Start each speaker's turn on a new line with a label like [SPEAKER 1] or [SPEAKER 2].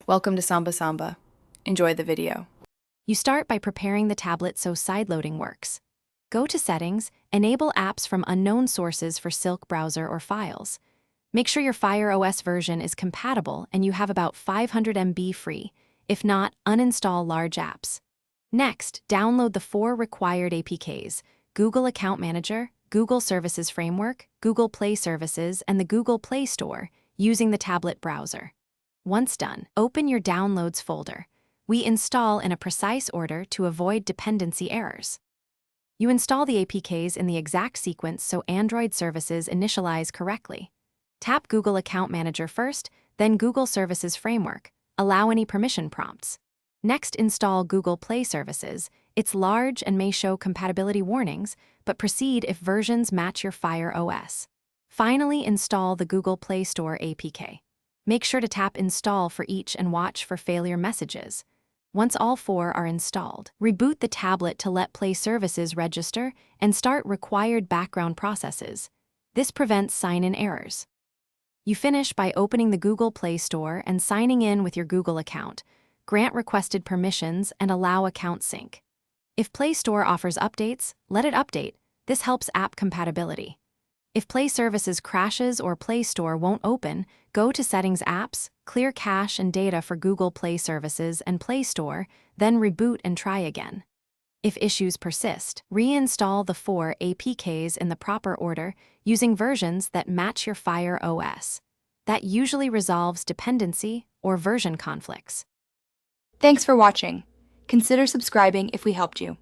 [SPEAKER 1] Welcome to Samba Samba. Enjoy the video.
[SPEAKER 2] You start by preparing the tablet so sideloading works. Go to Settings, enable apps from unknown sources for Silk browser or files. Make sure your Fire OS version is compatible and you have about 500 MB free. If not, uninstall large apps. Next, download the 4 required APKs: Google Account Manager, Google Services Framework, Google Play Services, and the Google Play Store, using the tablet browser. Once done, open your Downloads folder. We install in a precise order to avoid dependency errors. You install the APKs in the exact sequence so Android services initialize correctly. Tap Google Account Manager first, then Google Services Framework. Allow any permission prompts. Next, install Google Play Services. It's large and may show compatibility warnings, but proceed if versions match your Fire OS. Finally, install the Google Play Store APK. Make sure to tap Install for each and watch for failure messages. Once all 4 are installed, reboot the tablet to let Play Services register and start required background processes. This prevents sign-in errors. You finish by opening the Google Play Store and signing in with your Google account. Grant requested permissions and allow account sync. If Play Store offers updates, let it update. This helps app compatibility. If Play Services crashes or Play Store won't open, go to Settings Apps, clear cache and data for Google Play Services and Play Store, then reboot and try again. If issues persist, reinstall the 4 APKs in the proper order using versions that match your Fire OS. That usually resolves dependency or version conflicts.
[SPEAKER 1] Thanks for watching. Consider subscribing if we helped you.